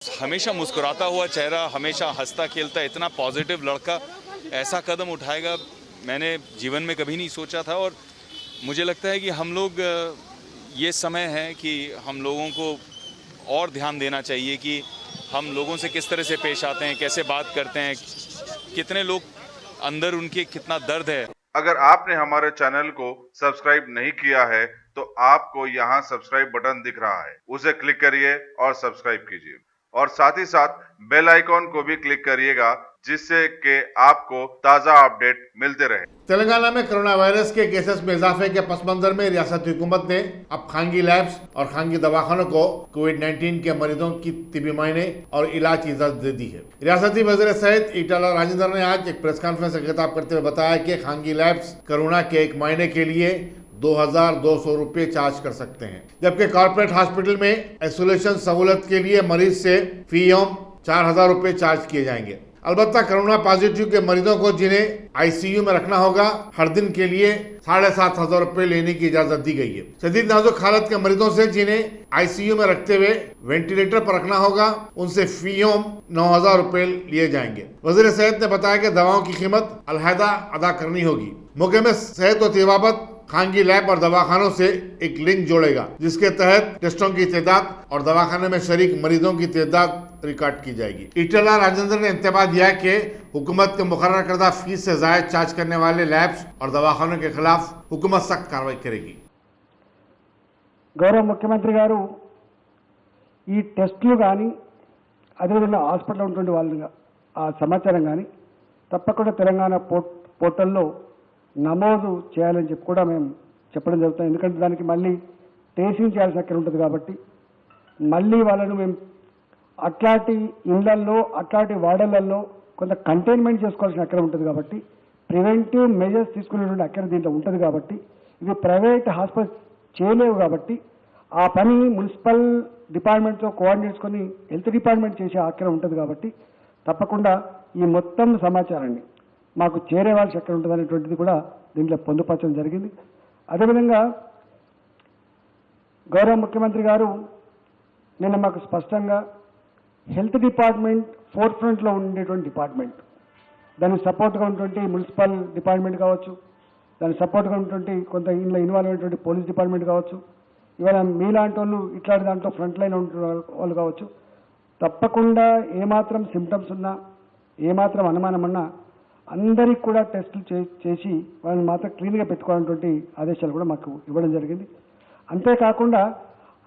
हमेशा मुस्कुराता हुआ चेहरा, हमेशा हंसता खेलता इतना पॉजिटिव लड़का ऐसा कदम उठाएगा मैंने जीवन में कभी नहीं सोचा था। और मुझे लगता है कि हम लोग ये समय है कि हम लोगों को और ध्यान देना चाहिए कि हम लोगों से किस तरह से पेश आते हैं, कैसे बात करते हैं, कितने लोग अंदर उनके कितना दर्द है। अगर आपने हमारे चैनल को सब्सक्राइब नहीं किया है तो आपको यहाँ सब्सक्राइब बटन दिख रहा है, उसे क्लिक करिए और सब्सक्राइब कीजिए और साथ ही साथ बेल आइकॉन को भी क्लिक करिएगा जिससे कि आपको ताज़ा अपडेट मिलते रहे। तेलंगाना में कोरोना वायरस के केसेस में इजाफे के पस मंजर में रियासती हुकूमत ने अब खांगी लैब्स और खांगी दवाखानों को कोविड-19 के मरीजों की तिबी मायने और इलाज की इजाजत दे दी है। रियासती वज़ीर सेहत ईटाला राजेंद्र ने आज एक प्रेस कॉन्फ्रेंस से खिताब करते हुए बताया कि खांगी लैब्स कोरोना के एक महीने के लिए 2,200 रुपये चार्ज कर सकते हैं, जबकि कॉर्पोरेट हॉस्पिटल में आइसोलेशन सहूलत के लिए मरीज से फी यौम 4,000 रुपये चार्ज किए जाएंगे। अलबत्ता कोरोना पॉजिटिव के मरीजों को जिन्हें आईसीयू में रखना होगा, हर दिन के लिए 7,500 रुपये लेने की इजाजत दी गई है। शदीद नाजुक हालत के मरीजों से जिन्हें आईसीयू में रखते हुए वेंटिलेटर पर रखना होगा, उनसे फी यौम 9,000 रुपये लिए जाएंगे। वजीर सेहत ने बताया कि दवाओं की कीमत अलहदा अदा करनी होगी। मौके में सेहत और तिबाबत खांगी लैब और दवाखानों से एक लिंक जोड़ेगा, जिसके तहत टेस्टों की तादाद और दवाखाने में शरीक मरीजों की तादाद रिकॉर्ड की जाएगी। ईटाला राजेंद्र ने इंतबा दिया कि हुकूमत के मुकर्रर करदा फीस से जायद चार्ज करने वाले लैब्स और दवाखानों के खिलाफ हुकूमत सख्त कार्रवाई करेगी। गौरव मुख्यमंत्री गारू ఈ టెస్టులు కానీ అదేవిధంగా హాస్పిటల్ ఉన్నటువంటి వాళ్ళు ఆ సమాచారం కానీ తప్పకుండా తెలంగాణ పోర్టల్లో నమోదు చేయాలని చెప్పి కూడా మేము చెప్పడం జరుగుతుంది. ఎందుకంటే దానికి మళ్ళీ ట్రేసింగ్ చేయాల్సిన అక్కడ ఉంటుంది కాబట్టి మళ్ళీ వాళ్ళను మేము అట్లాంటి ఇళ్లల్లో అట్లాంటి వార్డులలో కొంత కంటైన్మెంట్ చేసుకోవాల్సిన అక్కడ ఉంటుంది కాబట్టి ప్రివెంటివ్ మెజర్స్ తీసుకునేటువంటి అక్కడ దీంట్లో ఉంటుంది కాబట్టి ఇవి ప్రైవేట్ హాస్పిటల్ చేయలేవు కాబట్టి ఆ పని మున్సిపల్ డిపార్ట్మెంట్తో కోఆర్డినేట్ చేసుకొని హెల్త్ డిపార్ట్మెంట్ చేసే అక్కడ ఉంటుంది కాబట్టి తప్పకుండా ఈ మొత్తం సమాచారాన్ని మాకు చేరేవాల్సి ఎక్కడ ఉంటుంది అనేటువంటిది కూడా దీంట్లో పొందుపరచడం జరిగింది. అదేవిధంగా గౌరవ ముఖ్యమంత్రి గారు నిన్న మాకు స్పష్టంగా హెల్త్ డిపార్ట్మెంట్ ఫోర్ ఫ్రంట్లో ఉండేటువంటి డిపార్ట్మెంట్, దానికి సపోర్ట్గా ఉన్నటువంటి మున్సిపల్ డిపార్ట్మెంట్ కావచ్చు, దానికి సపోర్ట్గా ఉన్నటువంటి కొంత ఇంట్లో ఇన్వాల్వ్ అయినటువంటి పోలీస్ డిపార్ట్మెంట్ కావచ్చు, ఇవాళ మీలాంటి వాళ్ళు ఇట్లాంటి దాంట్లో ఫ్రంట్ లైన్ ఉంటున్న వాళ్ళు కావచ్చు, తప్పకుండా ఏమాత్రం సిమ్టమ్స్ ఉన్నా ఏమాత్రం అనుమానం ఉన్నా అందరికి కూడా టెస్టులు చేసి వాళ్ళని మాత్రం క్లీన్గా పెట్టుకోవాలన్నటువంటి ఆదేశాలు కూడా మాకు ఇవ్వడం జరిగింది. అంతేకాకుండా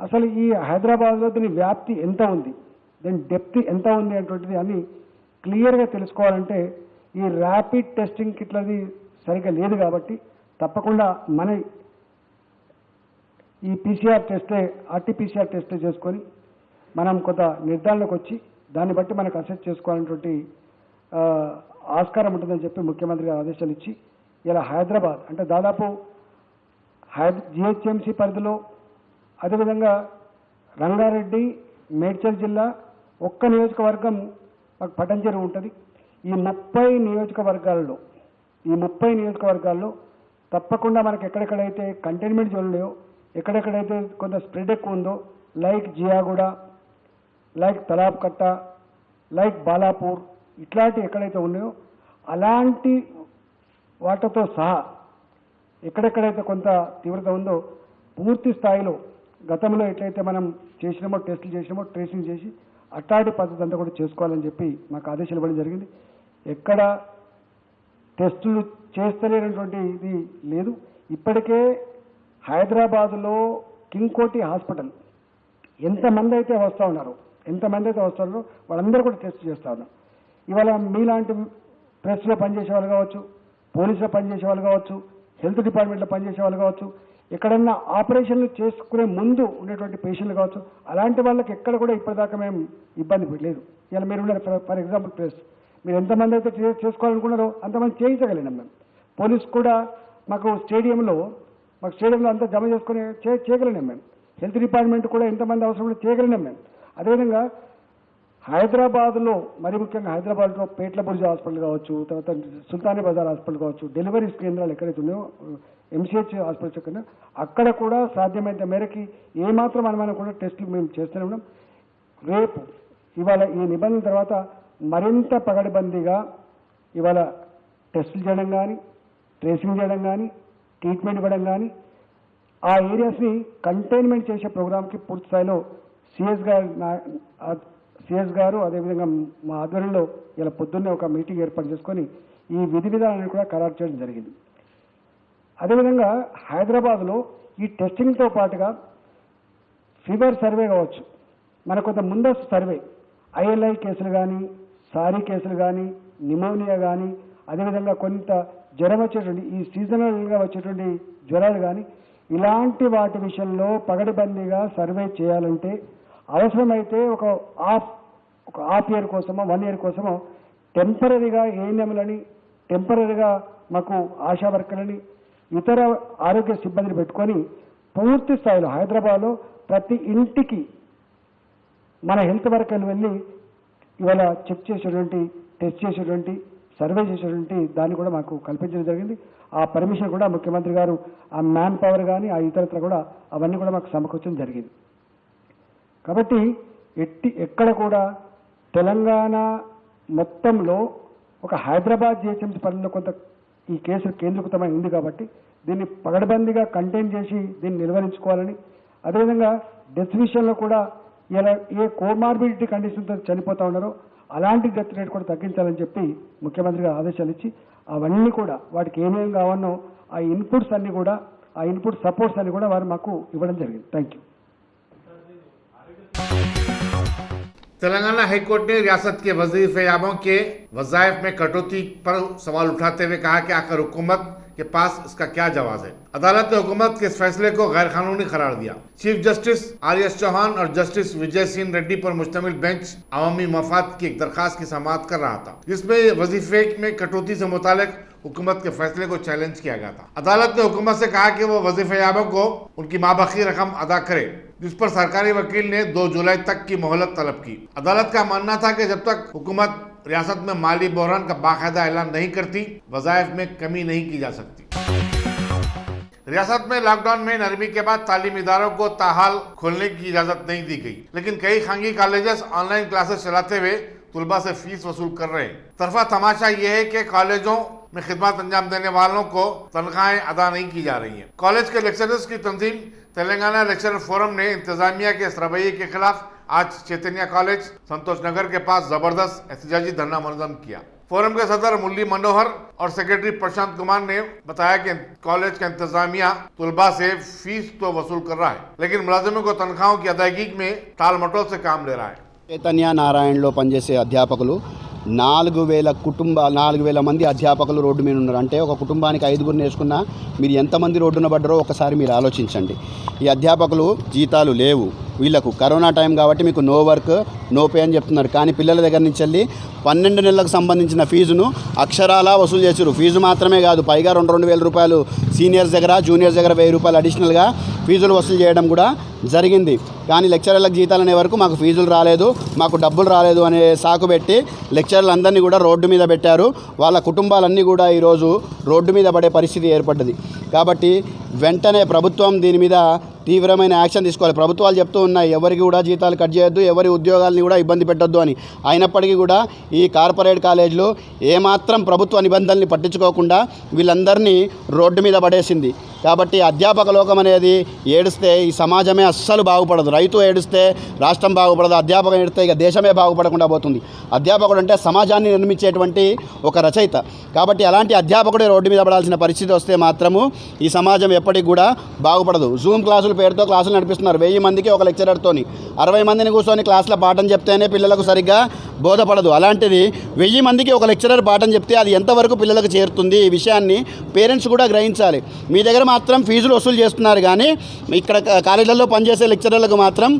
అసలు ఈ హైదరాబాద్లో దీని వ్యాప్తి ఎంత ఉంది, దీని డెప్త్ ఎంత ఉంది అనేటువంటిది అన్ని క్లియర్గా తెలుసుకోవాలంటే ఈ ర్యాపిడ్ టెస్టింగ్ కిట్లది సరిగ్గా లేదు కాబట్టి తప్పకుండా మన ఈ పీసీఆర్ టెస్టే ఆర్టీపీసీఆర్ టెస్టే చేసుకొని మనం కొంత నిర్ధారణకు వచ్చి దాన్ని బట్టి మనకు అసెస్ చేసుకోవాలనేటువంటి ఆస్కారం ఉంటుందని చెప్పి ముఖ్యమంత్రి గారు ఆదేశాలు ఇచ్చి ఇలా హైదరాబాద్ అంటే దాదాపు జిహెచ్ఎంసీ పరిధిలో అదేవిధంగా రంగారెడ్డి మేడ్చల్ జిల్లా ఒక్క నియోజకవర్గం మాకు పటంచెరు ఉంటుంది. ఈ 30 నియోజకవర్గాల్లో తప్పకుండా మనకు ఎక్కడెక్కడైతే కంటైన్మెంట్ జోన్ ఉన్నాయో, ఎక్కడెక్కడైతే కొంత స్ప్రెడ్ ఎక్కువ ఉందో, లైక్ జియాగూడ, లైక్ తలాబ్ కట్ట, లైక్ బాలాపూర్, ఇట్లాంటి ఎక్కడైతే ఉన్నాయో అలాంటి వాటితో సహా ఎక్కడెక్కడైతే కొంత తీవ్రత ఉందో పూర్తి స్థాయిలో గతంలో ఎట్లయితే మనం చేసినామో టెస్టులు చేసినామో ట్రేసింగ్ చేసి అట్లాంటి పద్ధతి అంతా కూడా చేసుకోవాలని చెప్పి మాకు ఆదేశాలు ఇవ్వడం జరిగింది. ఎక్కడ టెస్టులు చేస్తలేనటువంటి ఇది లేదు. ఇప్పటికే హైదరాబాదులో కింగ్ కోటి హాస్పిటల్ ఎంతమంది అయితే వస్తున్నారో వాళ్ళందరూ కూడా టెస్ట్ చేస్తూ ఉన్నారు. ఇవాళ మీలాంటి ప్రెస్లో పనిచేసే వాళ్ళు కావచ్చు, పోలీసులో పనిచేసే వాళ్ళు కావచ్చు, హెల్త్ డిపార్ట్మెంట్లో పనిచేసే వాళ్ళు కావచ్చు, ఎక్కడన్నా ఆపరేషన్లు చేసుకునే ముందు ఉండేటువంటి పేషెంట్లు కావచ్చు, అలాంటి వాళ్ళకి ఎక్కడ కూడా ఇప్పటిదాకా మేము ఇబ్బంది లేదు. ఇలా మీరు ఉన్నారు ఫర్ ఎగ్జాంపుల్ ప్రెస్, మీరు ఎంతమంది అయితే చేసుకోవాలనుకున్నారో అంతమంది చేయించగలిగినాం మేము. పోలీస్ కూడా మాకు స్టేడియంలో అంతా జమ చేసుకొని చేయగలిగినాం మేము. హెల్త్ డిపార్ట్మెంట్ కూడా ఎంతమంది అవసరం కూడా చేయగలిగినాం మేము. అదేవిధంగా హైదరాబాద్లో మరి ముఖ్యంగా హైదరాబాద్లో పేట్ల బుర్జా హాస్పిటల్ కావచ్చు, తర్వాత సుల్తానీ బజార్ హాస్పిటల్ కావచ్చు, డెలివరీ కేంద్రాలు ఎక్కడైతే ఉన్నాయో ఎంసీహెచ్ హాస్పిటల్ చెప్పినా అక్కడ కూడా సాధ్యమైనంత మేరకి ఏమాత్రం అనుమానం కూడా టెస్టులు మేము చేస్తూనే ఉన్నాం. రేపు ఇవాళ ఈ నిబంధన తర్వాత మరింత పగడబందీగా ఇవాళ టెస్టులు చేయడం కానీ, ట్రేసింగ్ చేయడం కానీ, ట్రీట్మెంట్ ఇవ్వడం కానీ, ఆ ఏరియాస్ని కంటైన్మెంట్ చేసే ప్రోగ్రామ్కి పూర్తి స్థాయిలో సిఎస్ గారు అదేవిధంగా మా ఆధ్వర్యంలో ఇలా పొద్దున్నే ఒక మీటింగ్ ఏర్పాటు చేసుకొని ఈ విధి విధానాన్ని కూడా ఖరారు చేయడం జరిగింది. అదేవిధంగా హైదరాబాద్లో ఈ టెస్టింగ్తో పాటుగా ఫీవర్ సర్వే కావచ్చు, మన కొంత ముందస్తు సర్వే ఐఎల్ఐ కేసులు కానీ, సారీ కేసులు కానీ, నిమోనియా కానీ, అదేవిధంగా కొంత జ్వరం వచ్చేటువంటి ఈ సీజనల్గా వచ్చేటువంటి జ్వరాలు కానీ, ఇలాంటి వాటి విషయంలో పగడబందీగా సర్వే చేయాలంటే అవసరమైతే ఒక హాఫ్ ఇయర్ కోసమో 1 ఇయర్ కోసమో టెంపరీగా ఏఎన్ఎంలని, టెంపరీగా మాకు ఆశా వర్కర్లని, ఇతర ఆరోగ్య సిబ్బందిని పెట్టుకొని పూర్తి స్థాయిలో హైదరాబాద్లో ప్రతి ఇంటికి మన హెల్త్ వర్కర్లు వెళ్ళి ఇవాళ చెక్ చేసేటువంటి, టెస్ట్ చేసేటువంటి, సర్వే చేసేటువంటి దాన్ని కూడా మాకు కల్పించడం జరిగింది. ఆ పర్మిషన్ కూడా ముఖ్యమంత్రి గారు ఆ మ్యాన్ పవర్ కానీ ఆ ఇతరత్ర కూడా అవన్నీ కూడా మాకు సమకూర్చడం జరిగింది. కాబట్టి ఎక్కడ కూడా తెలంగాణ మొత్తంలో ఒక హైదరాబాద్ జిహెచ్ఎంసీ పరిధిలో కొంత ఈ కేసు కేంద్రీకృతమై ఉంది కాబట్టి దీన్ని పగడబందీగా కంటైన్ చేసి దీన్ని నిర్వహించుకోవాలని, అదేవిధంగా డెత్ విషయంలో కూడా ఇలా ఏ కోమార్బిడిటీ కండిషన్తో చనిపోతూ ఉన్నారో అలాంటి డెత్ రేట్ కూడా తగ్గించాలని చెప్పి ముఖ్యమంత్రి గారు ఆదేశాలు ఇచ్చి అవన్నీ కూడా వాటికి ఏమేమి కావాలనో ఆ ఇన్పుట్స్ అన్నీ కూడా, ఆ ఇన్పుట్ సపోర్ట్స్ అన్ని కూడా వారు మాకు ఇవ్వడం జరిగింది. Thank you. तेलंगाना हाईकोर्ट ने रियासत के वजीफयाबों के वज़ाइफ में कटौती पर सवाल उठाते हुए कहा कि आखिर हुकूमत के पास इसका क्या जवाब है। अदालत ने हुकूमत के इस फैसले को गैर कानूनी करार दिया। Chief justice RS. चौहान और जस्टिस विजय सिंह रेड्डी पर मुश्तमिल बेंच अवामी मफाद की एक दरखास्त की समाअत कर रहा था, जिसमें वजीफे में कटौती से मुतालिक हुकूमत के फैसले को चैलेंज किया गया था। अदालत ने हुकूमत से कहा कि वो वजीफयाबों को उनकी माबाकी रकम अदा करे, जिस पर सरकारी वकील ने 2 जुलाई तक की मोहलत तलब की। अदालत का मानना था कि जब तक हुकूमत रियासत में माली बहरान का बाकायदा ऐलान नहीं करती, वज़ाइफ में कमी नहीं की जा सकती। रियासत में लॉकडाउन में नरमी के बाद तालीमी इदारों को ताहाल खोलने की इजाजत नहीं दी गई, लेकिन कई खांगी कॉलेजेस ऑनलाइन क्लासेस चलाते हुए तुलबा से फीस वसूल कर रहे हैं। तरफा तमाशा ये है कि कॉलेजों में खिदमत अंजाम देने वालों को तनख्वाहें अदा नहीं की जा रही हैं। कॉलेज के लेक्चरर्स की तंजीम तेलंगाना लेक्चरर फोरम ने इंतजामिया के इस रवैये के खिलाफ आज चैतन्य कॉलेज संतोष नगर के पास जबरदस्त एहतजाजी धरना मुनज़्ज़म किया। फोरम के सदर मुरली मनोहर और सेक्रेटरी प्रशांत कुमार ने बताया कि कॉलेज का इंतजामिया तुलबा से फीस तो वसूल कर रहा है, लेकिन मुलाजिमों को तनख्वाहों की अदायगी में टाल मटोल से काम ले रहा है। చైతన్య నారాయణలో పనిచేసే అధ్యాపకులు 4,000 మంది అధ్యాపకులు రోడ్డు మీద ఉన్నారు. అంటే ఒక కుటుంబానికి 5గురు నేర్చుకున్నా మీరు ఎంతమంది రోడ్డున పడ్డారో ఒకసారి మీరు ఆలోచించండి. ఈ అధ్యాపకులు జీతాలు లేవు, వీళ్ళకు కరోనా టైం కాబట్టి మీకు నో వర్క్ నో పే అని చెప్తున్నారు. కానీ పిల్లల దగ్గర నుంచి వెళ్ళి 12 నెలలకు సంబంధించిన ఫీజును అక్షరాలా వసూలు చేశారు. ఫీజు మాత్రమే కాదు, పైగా 2,000 రూపాయలు సీనియర్స్ దగ్గర, జూనియర్స్ దగ్గర 1000 రూపాయలు అడిషనల్గా ఫీజులు వసూలు చేయడం కూడా జరిగింది. కానీ లెక్చరర్లకు జీతాలు అనే వరకు మాకు ఫీజులు రాలేదు, మాకు డబ్బులు రాలేదు అనే సాకు పెట్టి లెక్చరర్లందరినీ కూడా రోడ్డు మీద పెట్టారు. వాళ్ళ కుటుంబాలన్నీ కూడా ఈరోజు రోడ్డు మీద పడే పరిస్థితి ఏర్పడ్డది. కాబట్టి వెంటనే ప్రభుత్వం దీని మీద తీవ్రమైన యాక్షన్ తీసుకోవాలి. ప్రభుత్వాలు చెప్తూ ఉన్నాయి ఎవరికి కూడా జీతాలు కట్ చేయొద్దు, ఎవరి ఉద్యోగాలని కూడా ఇబ్బంది పెట్టొద్దు అని. అయినప్పటికీ కూడా ఈ కార్పొరేట్ కాలేజీలు ఏమాత్రం ప్రభుత్వ నిబంధనల్ని పట్టించుకోకుండా వీళ్ళందరినీ రోడ్డు మీద పడేసింది. కాబట్టి అధ్యాపక లోకం అనేది ఏడిస్తే ఈ సమాజమే అస్సలు బాగుపడదు. రైతు ఏడిస్తే రాష్ట్రం బాగుపడదు, అధ్యాపకం ఏడిస్తే ఇక దేశమే బాగుపడకుండా పోతుంది. అధ్యాపకుడు అంటే సమాజాన్ని నిర్మించేటువంటి ఒక రచయిత. కాబట్టి అలాంటి అధ్యాపకుడే రోడ్డు మీద పడాల్సిన పరిస్థితి వస్తే మాత్రము ఈ సమాజం ఎప్పటికి కూడా బాగుపడదు. జూమ్ క్లాసుల పేరుతో క్లాసులు నడిపిస్తున్నారు. 1000 మందికి ఒక లెక్చరర్తోని 60 మందిని కూర్చొని క్లాసులో పాఠం చెప్తేనే పిల్లలకు సరిగ్గా బోధపడదు. అలాంటిది 1000 మందికి ఒక లెక్చరర్ పాఠం చెప్తే అది ఎంతవరకు పిల్లలకు చేరుతుంది? ఈ విషయాన్ని పేరెంట్స్ కూడా గ్రహించాలి. మీ దగ్గర మాత్రం ఫీజులు వసూలు చేస్తున్నారు, కానీ ఇక్కడ కాలేజీలలో పనిచేసే లెక్చరర్లకు మాత్రం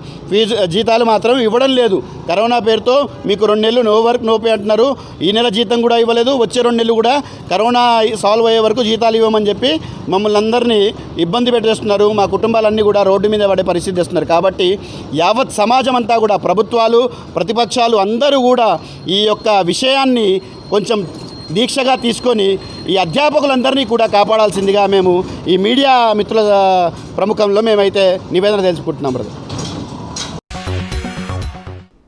జీతాలు మాత్రం ఇవ్వడం లేదు. కరోనా పేరుతో మీకు 2 నెలలు నో వర్క్ నో పే అంటున్నారు. ఈ నెల జీతం కూడా ఇవ్వలేదు, వచ్చే 2 నెలలు కూడా కరోనా సాల్వ్ అయ్యే వరకు జీతాలు ఇవ్వమని చెప్పి మమ్మల్ని అందరినీ ఇబ్బంది పెట్టేస్తున్నారు. మా కుటుంబాలన్నీ కూడా రోడ్డు మీద పడే పరిస్థితి తెస్తున్నారు. కాబట్టి యావత్ సమాజం అంతా కూడా, ప్రభుత్వాలు ప్రతిపక్షాలు అందరూ కూడా ఈ యొక్క విషయాన్ని కొంచెం దీక్షగా తీసుకొని ఈ అధ్యాపకులందరినీ కూడా కాపాడాల్సిందిగా మేము ఈ మీడియా మిత్రుల ప్రముఖంలో మేమైతే నివేదన తెలుసుకుంటున్నాం. Brother,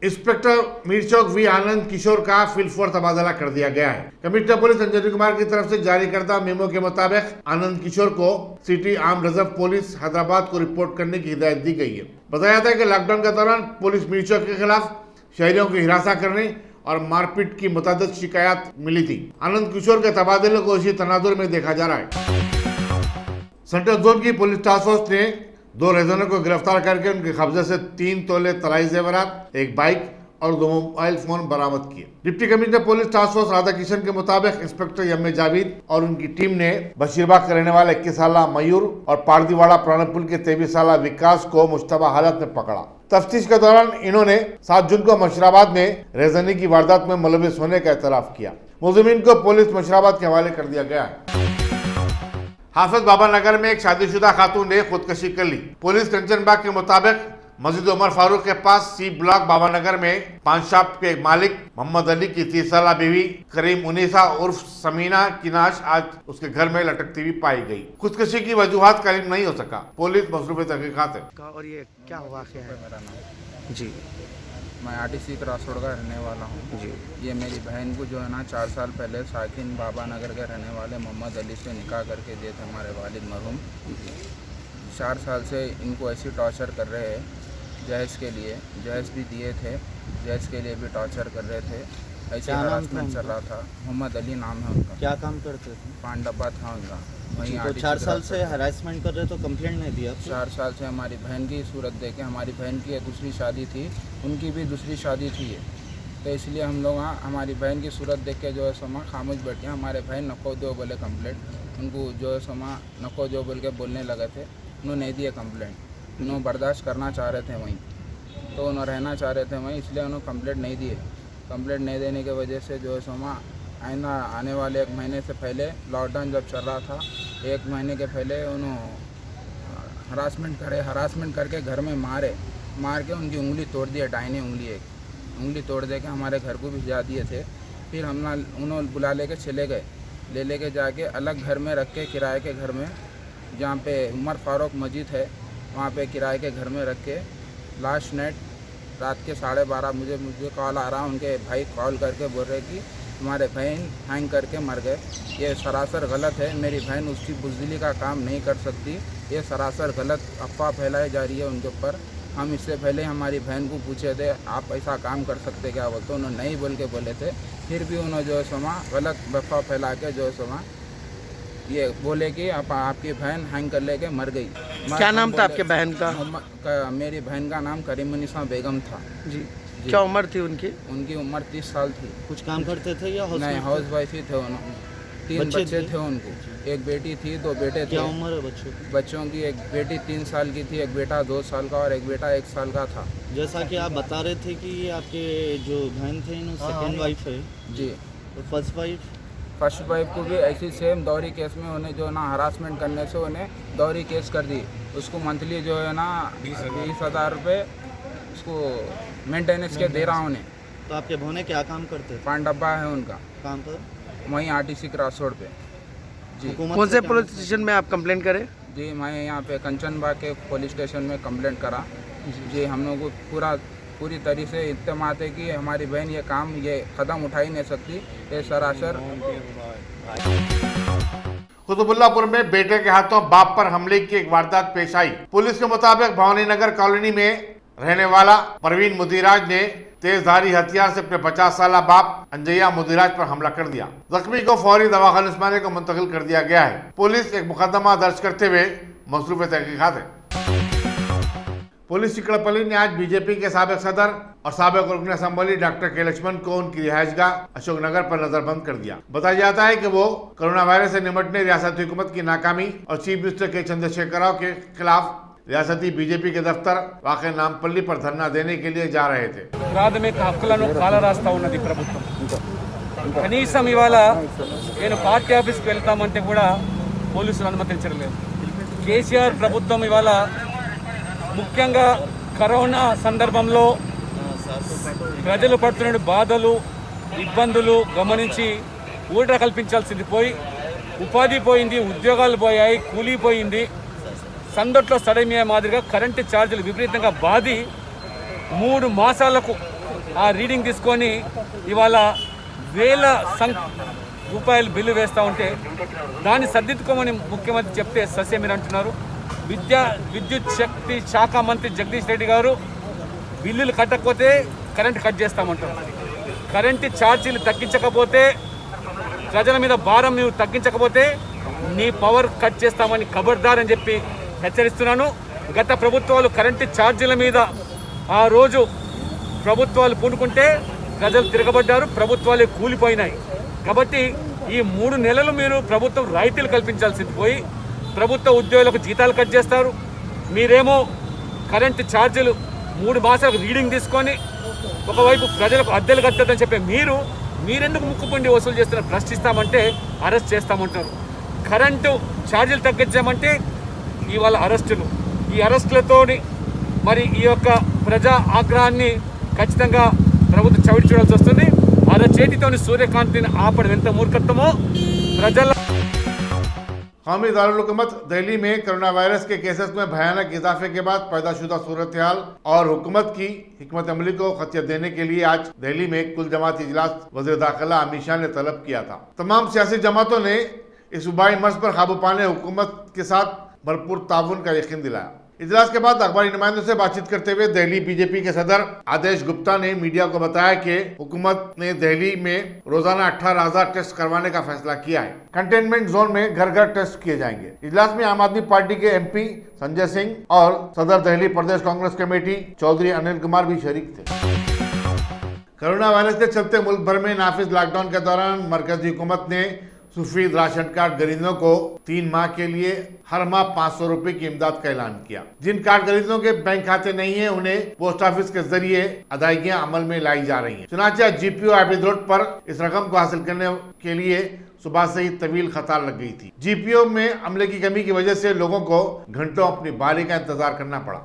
inspector Mir Chowk we Anand Kishore का फिलफोर तबादला कर दिया गया है। कमिश्नर पुलिस अंजनी कुमार की तरफ से जारी करदा मेमो के मुताबिक आनंद किशोर को city arm reserve police Hyderabad को रिपोर्ट करने की हिदायत दी गई है। बताया जाता है कि लॉकडाउन के दौरान पुलिस मीरचौक के खिलाफ शहरियों की हिरासत करने और मारपीट की मुतअद्दिद शिकायत मिली थी। आनंद किशोर के तबादले को इसी तनाजुर में देखा जा रहा है। सेंट्रल जोन की पुलिस टास्क फोर्स ने 2 रेजनों को गिरफ्तार करके उनके कब्जे से 3 तोले तलाई जेवरात, 1 बाइक और 2 मोबाइल फोन बरामद किए। Deputy commissioner police task force Radha Kishan के मुताबिक इंस्पेक्टर एम ए जावेद और उनकी टीम ने बशीरबाग के रहने वाले 21 साल मयूर और पारदीवाड़ा प्राणपुल के 23 साल विकास को मुश्तबा हालत में पकड़ा। तफ्तीश के दौरान इन्होंने 7 जून को मशराबाद में रेजनी की वारदात में मुलविस होने का एतराफ किया। मुलजिमीन को पुलिस मशराबाद के हवाले कर दिया गया है। हाफिज बाबा नगर में एक शादीशुदा खातून ने खुदकशी कर ली। पुलिस कंचनबाग के मुताबिक मस्जिद उमर फारूक के पास सी ब्लॉक बाबा नगर में पान शॉप के मालिक मोहम्मद अली की 30 साल बीवी करीम उनीसा उर्फ समीना की नाश आज उसके घर में लटकती हुई पाई गई। खुदकशी की वजूहात करीब नहीं हो सका। पुलिस मसरूफ तहकीकात है। और ये क्या हुआ क्या है? मेरा नाम जी मैं आरटीसी क्रॉसरोड का रहने वाला हूँ जी। ये मेरी बहन को जो है ना 4 साल पहले साकिन बाबा नगर के रहने वाले मोहम्मद अली से निकाह करके दिए थे हमारे वालिद मरहूम। 4 साल से इनको ऐसी टॉर्चर कर रहे हैं। जहेज के लिए जहेज भी दिए थे, जहेज के लिए भी टॉर्चर कर रहे थे। ऐसे हरासमेंट चल रहा था। मोहम्मद अली नाम है उनका। क्या काम करते थे? पान डब्बा था उनका। वहीं तो 4 साल से हरासमेंट कर रहे तो कंप्लेंट नहीं दिया? 4 साल से हमारी बहन की सूरत देखे, हमारी बहन की दूसरी शादी थी, उनकी भी दूसरी शादी थी, तो इसलिए हम लोग हमारी बहन की सूरत देख के जो है समा खामोश बैठे। हमारे बहन नको दो बोले कंप्लेंट, उनको जो है समा नको दो बोल के बोलने लगे थे। उन्होंने नहीं दिए कंप्लेंट, उन्होंने बर्दाश्त करना चाह रहे थे वहीं, तो उन्होंने रहना चाह रहे थे वहीं, इसलिए उन्होंने कंप्लेंट नहीं दिए। कंप्लेंट नहीं देने की वजह से जो है समा आने वाले 1 महीने से पहले लॉकडाउन जब चल रहा था, 1 महीने के पहले उन्होंने हरासमेंट करके घर में मार के उनकी उंगली तोड़ दी, दाहिनी उंगली एक उंगली तोड़ दे के हमारे घर को भिजा दिए थे। फिर उन्होंने बुला लेके चले गए, लेके जाके अलग घर में रख के, किराए के घर में जहाँ पे उमर फारूक मस्जिद है वहाँ पे किराए के घर में रख के लास्ट नाइट रात के 12:30 मुझे कॉल आ रहा, उनके भाई कॉल करके बोल रहे कि हमारे बहन हैंग करके मर गए। ये सरासर गलत है। मेरी बहन उसकी बुज़दिली का काम नहीं कर सकती। ये सरासर गलत अफवाह फैलाई जा रही है उनके ऊपर। हम इससे पहले हमारी बहन को पूछे थे आप ऐसा काम कर सकते क्या बोलते, उन्होंने नहीं बोल के बोले थे। फिर भी उन्होंने जो है समा गलत अफवाह फैला के जो है समा ये बोले कि आपकी बहन हैंग कर लेके मर गई। क्या नाम था आपके बहन का? मेरी बहन का नाम करीमुन्निसा बेगम था जी। क्या उम्र थी उनकी? उनकी उम्र 30 साल थी। कुछ काम करते थे या नहीं, हाउस वाइफ ही थे उन्होंने। 3 बच्चे थे उनको, एक बेटी थी, 2 बेटे थे। क्या उम्र है बच्चों की? बच्चों की एक बेटी 3 साल की थी, एक बेटा 2 साल का और एक बेटा 1 साल का था। जैसा कि आप बता रहे थे कि ये आपके जो बहन थे सेकेंड वाइफ है जी। तो फर्स्ट वाइफ को भी ऐसी सेम दौरी केस में उन्हें जो ना हरासमेंट करने से उन्हें दौरी केस कर दी। उसको मंथली जो है ना 20,000 रुपये उसको मेंटेनेंस के दे रहा हूँ उन्हें। तो आपके बहने क्या काम करते थे? पान डब्बा है उनका काम पर वहीं आरटीसी क्रॉसरोड पे जी। कौन से पुलिस स्टेशन में आप कंप्लेंट करें? जी मैं यहाँ पे कंचनबाग के पुलिस स्टेशन में कंप्लेंट करा जी। हम लोग को पूरी तरीके से इत्तेमाद है कि हमारी बहन ये काम ये कदम उठा ही नहीं सकती। ये सरासर कुतुबुल्लापुर में बेटे के हाथों बाप पर हमले की एक वारदात पेश आई। पुलिस के मुताबिक भवानी नगर कॉलोनी में रहने वाला परवीन मुदिराज ने तेजधारी हथियार से अपने 50 साल बाप अंजैया मुदिराज पर हमला कर दिया। जख्मी को फौरी दवाखाना उस्मानिया को मुंतकिल कर दिया गया है। पुलिस एक मुकदमा दर्ज करते हुए मसरूफ तहकीकात है। पुलिस चिकड़पल्ली ने आज बीजेपी के साबिक सदर और साबिक रुकन असम्बली डॉक्टर के लक्ष्मण को उनकी रिहायशगाह अशोकनगर पर नजरबंद कर दिया। बताया जाता है कि वो कोरोना वायरस से निपटने रियासती हुकूमत की नाकामी और चीफ मिनिस्टर के चंद्रशेखर राव के खिलाफ रियासती बीजेपी के दफ्तर वाक़ नामपल्ली पर धरना देने के लिए जा रहे थे। ప్రాథమిక హక్కులను కాలరాస్తా ఉన్నది ప్రభుత్వం. కనీసం ఇవాళ నేను పార్టీ ఆఫీస్కి వెళ్తామంటే కూడా పోలీసులు అనుమతించడం లేదు. కేసీఆర్ ప్రభుత్వం ఇవాళ ముఖ్యంగా కరోనా సందర్భంలో ప్రజలు పడుతున్న బాధలు ఇబ్బందులు గమనించి ఊరట కల్పించాల్సింది పోయి ఉపాధి పోయింది, ఉద్యోగాలు పోయాయి, కూలిపోయింది. సందట్లో సడమియా మాదిరిగా కరెంటు ఛార్జీలు విపరీతంగా బాధి 3 మాసాలకు ఆ రీడింగ్ తీసుకొని ఇవాళ వేల రూపాయలు బిల్లు వేస్తూ ఉంటే దాన్ని సర్దిద్దుకోమని ముఖ్యమంత్రి చెప్తే సస్యమీరు అంటున్నారు. విద్యుత్ శక్తి శాఖ మంత్రి జగదీష్ రెడ్డి గారు బిల్లులు కట్టకపోతే కరెంటు కట్ చేస్తామంటారు. కరెంటు ఛార్జీలు తగ్గించకపోతే, ప్రజల మీద భారం నువ్వు తగ్గించకపోతే నీ పవర్ కట్ చేస్తామని ఖబర్దార్ అని చెప్పి హెచ్చరిస్తున్నాను. గత ప్రభుత్వాలు కరెంటు ఛార్జీల మీద ఆ రోజు ప్రభుత్వాలు పూనుకుంటే ప్రజలు తిరగబడ్డారు, ప్రభుత్వాలే కూలిపోయినాయి. కాబట్టి ఈ 3 నెలలు మీరు ప్రభుత్వం రాయితీలు కల్పించాల్సింది పోయి ప్రభుత్వ ఉద్యోగులకు జీతాలు కట్ చేస్తారు. మీరేమో కరెంటు ఛార్జీలు 3 మాసాలకు రీడింగ్ తీసుకొని ఒకవైపు ప్రజలకు అద్దెలు కట్టదని చెప్పి మీరెందుకు ముక్కుపుండి వసూలు చేస్తున్నారు, ప్రశ్నిస్తామంటే అరెస్ట్ చేస్తామంటారు. కరెంటు ఛార్జీలు తగ్గించామంటే ఇవాళ అరెస్టులు. ఈ అరెస్టులతోని మరి ఈ యొక్క ప్రజా ఆగ్రహాన్ని ఖచ్చితంగా ప్రభుత్వం చవిడి చూడాల్సి వస్తుంది. చేతితోని సూర్యకాంతిని ఆపడం ఎంత మూర్ఖత్వమో ప్రజల कौमी दारुल हुकूमत दिल्ली में कोरोना वायरस के केसेस में भयानक इजाफे के बाद पैदाशुदा सूरत हाल और हुकूमत की हिकमत अमली को खतियत देने के लिए आज दिल्ली में कुल जमात इजलास वज़ीर दाखिला अमित शाह ने तलब किया था। तमाम सियासी जमातों ने इस वबाई मर्ज पर काबू पाने हुकूमत के साथ भरपूर ताउन का यकीन दिलाया। इजलास के बाद अखबारी नुमाइंदों से बातचीत करते हुए दिल्ली बीजेपी के सदर आदेश गुप्ता ने मीडिया को बताया कि हुकूमत ने दिल्ली में रोजाना 18,000 टेस्ट करवाने का फैसला किया है। कंटेनमेंट जोन में घर घर टेस्ट किए जाएंगे। इजलास में आम आदमी पार्टी के MP संजय सिंह और सदर दिल्ली प्रदेश कांग्रेस कमेटी चौधरी अनिल कुमार भी शरीक थे। कोरोना वायरस के चलते मुल्क भर में नाफिज लॉकडाउन के दौरान मरकजी हुकूमत ने सफेद राशन कार्ड खरीदों को 3 माह के लिए हर माह 500 रुपए की इमदाद का ऐलान किया। जिन कार्ड खरीदों के बैंक खाते नहीं है उन्हें पोस्ट ऑफिस के जरिए अदायगियां अमल में लाई जा रही हैं। चुनांचे GPO आबिद रोड पर इस रकम को हासिल करने के लिए सुबह से ही तवील कतार लग गई थी। GPO में अमले की कमी की वजह से लोगों को घंटों अपनी बारी का इंतजार करना पड़ा।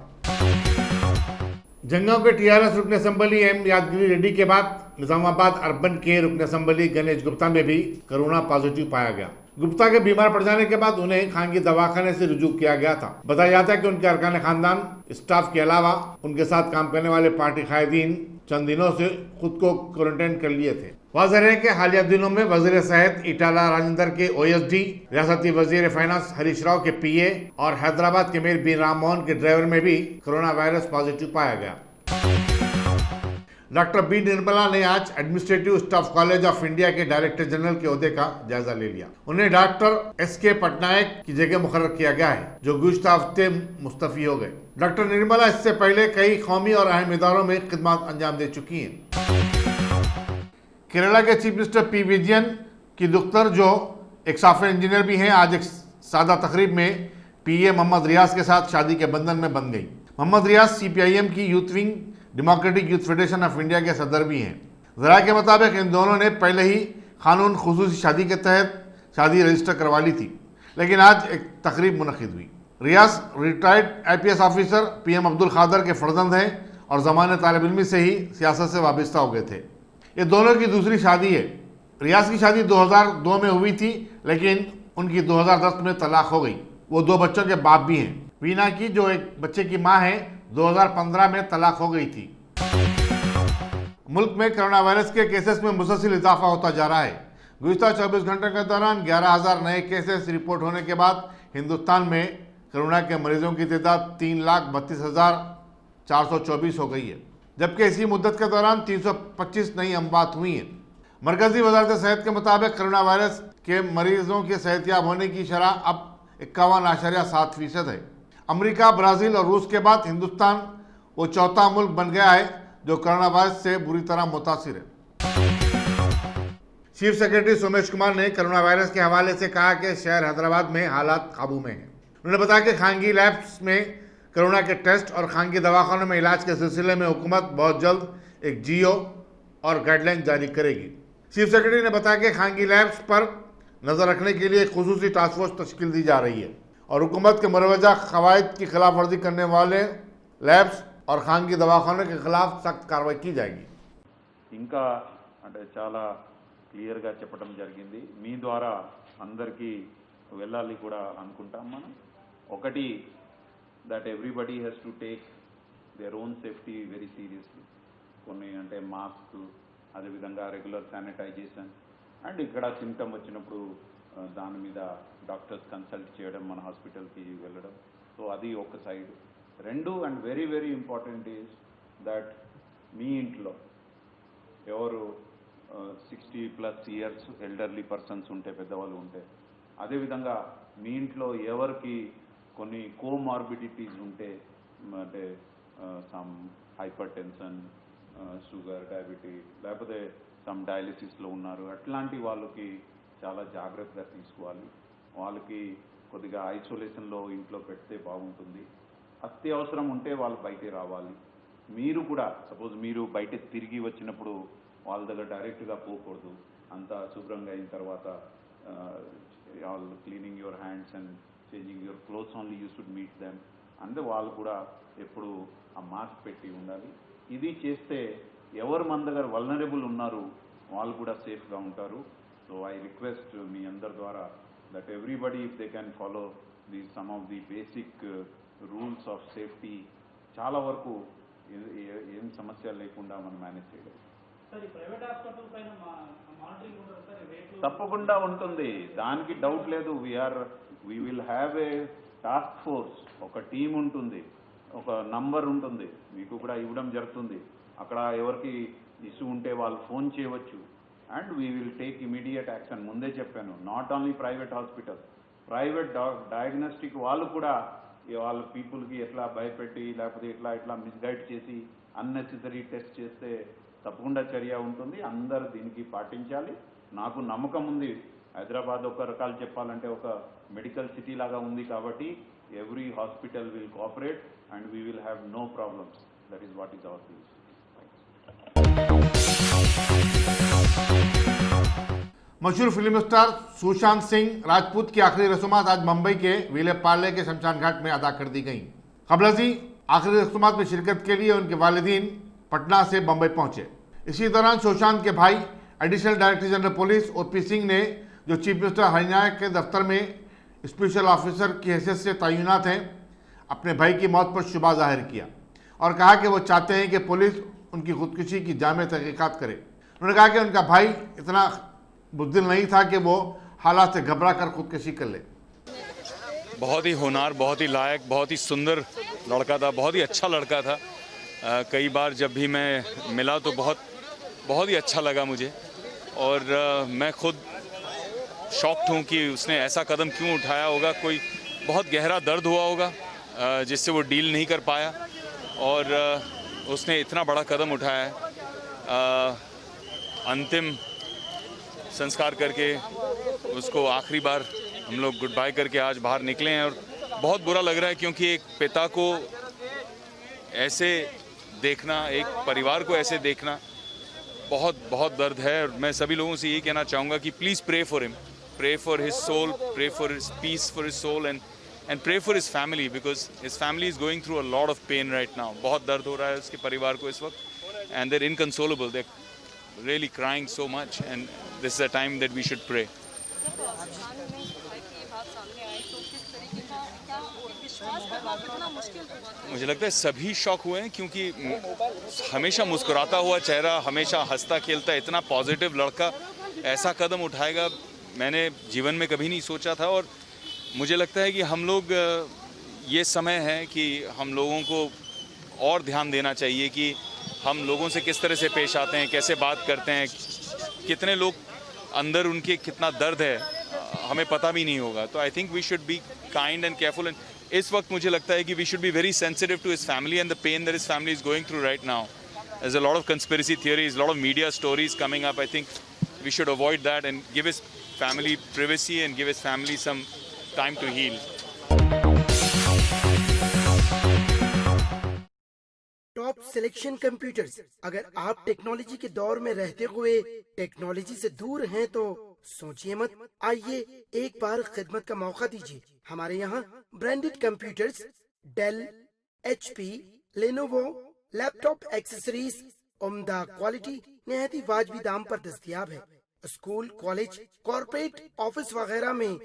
जंगांव के TRS रुकन असम्बली M यादगिरी रेड्डी के बाद निजामाबाद अर्बन के रुकन असम्बली गणेश गुप्ता में भी कोरोना पॉजिटिव पाया गया। गुप्ता के बीमार पड़ जाने के बाद उन्हें खानगी दवाखाने से रुजू किया गया था। बताया जाता है कि उनके अरकान खानदान स्टाफ के अलावा उनके साथ काम करने वाले पार्टी कायदीन चंद दिनों से खुद को क्वारंटाइन कर लिए थे। वाज़ेह है कि हालिया दिनों में वजीर सेहत इटाला राजेंद्र के OSD, रियासती वजीर फाइनेंस हरीश राव के PA और हैदराबाद के मेयर बी राम मोहन के ड्राइवर में भी कोरोना वायरस पॉजिटिव पाया गया। डॉक्टर बी निर्मला ने आज administrative staff college of India के डायरेक्टर जनरल के ओहदे का जायजा ले लिया। उन्हें डॉक्टर SK पटनायक की जगह मुकर्रर किया गया है, जो गुज़िश्ता हफ्ते मुस्तफी हो गए। डॉक्टर निर्मला इससे पहले कई कौमी और अहम इदारों में खिदमत अंजाम दे चुकी हैं। केरला के चीफ मिनिस्टर P विजयन की दुख्तर, जो एक सॉफ्टवेयर इंजीनियर भी हैं, आज एक सादा तकरीब में PA मोहम्मद रियाज के साथ शादी के बंधन में बंध गई। मोहम्मद रियाज CPIM की youth wing democratic youth federation of India के सदर भी हैं। जरा के मुताबिक इन दोनों ने पहले ही कानून खुसूसी शादी के तहत शादी रजिस्टर करवा ली थी, लेकिन आज एक तकरीब मुनक़िद हुई। Riyaz retired IPS officer PM Abdul Khadar के फर्जंद हैं और ज़माने तालिब इल्मी से ही सियासत से वाबस्ता हो गए थे। ये दोनों की दूसरी शादी है। रियाज की शादी 2002 में हुई थी, लेकिन उनकी 2010 में तलाक हो गई। वो 2 बच्चों के बाप भी हैं। वीना की, जो एक बच्चे की मां है, 2015 में तलाक हो गई थी। मुल्क में कोरोना वायरस के केसेस में मुसलसल इजाफा होता जा रहा है। गुज़िश्ता 24 घंटों के दौरान 11,000 नए केसेस रिपोर्ट होने के बाद हिंदुस्तान में कोरोना के मरीजों की तादाद 3,32,424 हो गई है, जबकि इसी मुद्दत के दौरान 325 नई अमवात हुई हैं। मरकजी वजारत सेहत के मुताबिक कोरोना वायरस के मरीजों के सेहतियाब होने की शरह अब 51.7% है। अमेरिका, ब्राज़ील और रूस के बाद हिंदुस्तान वो चौथा मुल्क बन गया है जो कोरोना वायरस से बुरी तरह मुतासिर है। चीफ सेक्रेटरी सोमेश कुमार ने कोरोना वायरस के हवाले से कहा कि शहर हैदराबाद में हालात काबू में हैं। उन्होंने बताया कि खानगी लैब्स में कोरोना के टेस्ट और खानगी दवाखानों में इलाज के सिलसिले में हुकूमत बहुत जल्द एक GO और गाइडलाइन जारी करेगी। चीफ सेक्रेटरी ने बताया कि खानगी लैब्स पर नज़र रखने के लिए खुसूसी टास्क फोर्स तश्कील दी जा रही है और हुकूमत के मुरवजा कवायद की खिलाफ वर्जी करने वाले लैब्स और खानगी दवाखानों के खिलाफ सख्त कार्रवाई की जाएगी। ఇంకా అంటే చాలా క్లియర్గా చెప్పడం జరిగింది, మీ ద్వారా అందరికీ వెళ్ళాలి కూడా అనుకుంటాం మనం. ఒకటి, that everybody has to take their own safety very seriously. కొన్ని అంటే మాస్క్, అదేవిధంగా రెగ్యులర్ శానిటైజేషన్, అండ్ ఇక్కడ సిమ్టమ్ వచ్చినప్పుడు దాని మీద డాక్టర్స్ కన్సల్ట్ చేయడం, మన హాస్పిటల్కి వెళ్ళడం. సో అది ఒక సైడ్. రెండు, and very very important is that మీ ఇంట్లో ఎవరు 60+ ఇయర్స్ ఎల్డర్లీ పర్సన్స్ ఉంటే, పెద్దవాళ్ళు ఉంటే, అదేవిధంగా మీ ఇంట్లో ఎవరికి కొన్ని కోమార్బిడిటీస్ ఉంటే, అంటే some hyper tension, sugar, diabetes, లేకపోతే సమ్ డయాలిసిస్లో ఉన్నారు, అట్లాంటి వాళ్ళకి చాలా జాగ్రత్తగా తీసుకోవాలి. వాళ్ళకి కొద్దిగా ఐసోలేషన్లో ఇంట్లో పెడితే బాగుంటుంది. అత్యవసరం ఉంటే వాళ్ళు బయటే రావాలి. మీరు కూడా సపోజ్ మీరు బయట తిరిగి వచ్చినప్పుడు వాళ్ళ దగ్గర డైరెక్ట్గా పోకూడదు. అంతా శుభ్రంగా అయిన తర్వాత వాళ్ళు cleaning your hands and changing your clothes only you should meet them. అంటే వాళ్ళు కూడా ఎప్పుడు ఆ మాస్క్ పెట్టి ఉండాలి. ఇది చేస్తే ఎవరు మన దగ్గర వల్నరబుల్ ఉన్నారు వాళ్ళు కూడా సేఫ్గా ఉంటారు. సో ఐ రిక్వెస్ట్ మీ అందరి ద్వారా that everybody if they can follow the some of the basic rules of safety, చాలా వరకు ఏం సమస్య లేకుండా మనం మేనేజ్ చేయగలం. తప్పకుండా ఉంటుంది, దానికి డౌట్ లేదు. We will have a task force, ఒక టీం ఉంటుంది, ఒక నంబర్ ఉంటుంది, మీకు కూడా ఇవ్వడం జరుగుతుంది. అక్కడ ఎవరికి ఇష్యూ ఉంటే వాళ్ళు ఫోన్ చేయవచ్చు. And we will take immediate action. ముందే చెప్పాను, not only private hospital, private diagnostic వాళ్ళు కూడా వాళ్ళ పీపుల్కి ఎట్లా భయపెట్టి లేకపోతే ఇట్లా మిస్గైడ్ చేసి అన్నెసెసరీ టెస్ట్ చేస్తే తప్పకుండా చర్య ఉంటుంది. అందరూ దీనికి పాటించాలి. నాకు నమ్మకం ఉంది, హైదరాబాద్ ఒక రకాలు చెప్పాలంటే ఒక మెడికల్ సిటీ లాగా ఉంది కాబట్టి every hospital will cooperate and we will have no problems. That is what is our feeling. मशहूर फिल्म स्टार सुशांत सिंह राजपूत की आखिरी रस्मात आज मुंबई के विले पार्ले के शमशान घाट में अदा कर दी गई। कबल अज़ीं आखिरी रस्मात में शिरकत के लिए उनके वालिदीन पटना से मुंबई पहुंचे। इसी दौरान सुशांत के भाई additional director general police OP Singh ने, जो चीफ मिनिस्टर हरियाणा के दफ्तर में स्पेशल ऑफिसर की हैसियत से तैनात हैं, अपने भाई की मौत पर शुबा जाहिर किया और कहा कि वो चाहते हैं कि पुलिस उनकी खुदकुशी की जामे तहकीकात करे। उन्होंने कहा कि उनका भाई इतना बुज़दिल नहीं था कि वो हालात से घबरा कर खुदकुशी कर ले। बहुत ही होनहार, बहुत ही लायक, बहुत ही सुंदर लड़का था, बहुत ही अच्छा लड़का था। कई बार जब भी मैं मिला तो बहुत ही अच्छा लगा मुझे, और मैं खुद शॉक्ड हूँ कि उसने ऐसा कदम क्यों उठाया होगा। कोई बहुत गहरा दर्द हुआ होगा जिससे वो डील नहीं कर पाया, और उसने इतना बड़ा कदम उठाया है। अंतिम संस्कार करके उसको आखिरी बार हम लोग गुड बाय करके आज बाहर निकले हैं, और बहुत बुरा लग रहा है क्योंकि एक पिता को ऐसे देखना, एक परिवार को ऐसे देखना बहुत दर्द है। और मैं सभी लोगों से यही कहना चाहूँगा कि please pray for him, pray for his soul, pray for his peace for his soul, and pray for his family, because his family is going through a lot of pain right now. बहुत दर्द हो रहा है उसके परिवार को इस वक्त, and there inconsolable, there really crying so much, and this is a time that we should pray. मुझे लगता है सभी शॉक हुए हैं, क्योंकि हमेशा मुस्कुराता हुआ चेहरा, हमेशा हंसता खेलता, इतना पॉजिटिव लड़का ऐसा कदम उठाएगा मैंने जीवन में कभी नहीं सोचा था। और मुझे लगता है कि हम लोग, ये समय है कि हम लोगों को और ध्यान देना चाहिए कि हम लोगों से किस तरह से पेश आते हैं, कैसे बात करते हैं, कितने लोग अंदर उनके कितना दर्द है हमें पता भी नहीं होगा। तो I think we should be kind and careful, and इस वक्त मुझे लगता है कि we should be very sensitive to his family and the pain that his family is going through right now. There's a lot of conspiracy theories, a lot of media stories coming up. I think we should avoid that and give his family privacy and give his family some time to heal. Top selection computers, अगर आप technology के दौर में रहते हुए technology से दूर हैं तो सोचिए मत, आइए एक बार खिदमत का मौका दीजिए। हमारे यहाँ branded computers, Dell, HP, Lenovo, laptop accessories उम्दा क्वालिटी निहायत ही वाजबी दाम पर दस्तयाब है। स्कूल, कॉलेज, कॉर्पोरेट, ऑफिस वगैरह में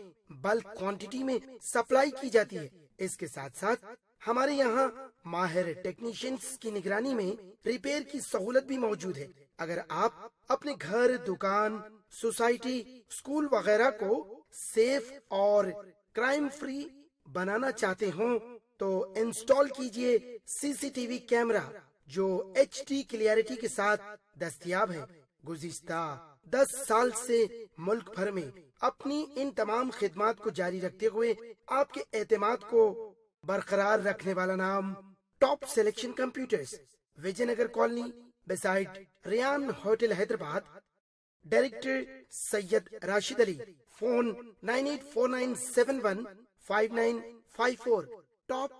बल्क क्वांटिटी में सप्लाई की जाती है। इसके साथ साथ हमारे यहाँ माहिर टेक्नीशियंस की निगरानी में रिपेयर की सहूलत भी मौजूद है। अगर आप अपने घर, दुकान, सोसाइटी, स्कूल वगैरह को सेफ और क्राइम फ्री बनाना चाहते हो तो इंस्टॉल कीजिए सीसीटीवी कैमरा जो HD क्लियरिटी के साथ दस्तयाब है। गुज़िश्ता 10 साल से मुल्क भर में अपनी इन तमाम खिदमात को जारी रखते हुए आपके एतमाद को बरकरार रखने वाला नाम top selection computers, Vijayanagar colony beside Riyan hotel, Hyderabad. Director Syed Rashid Ali. Phone 9849715954। Top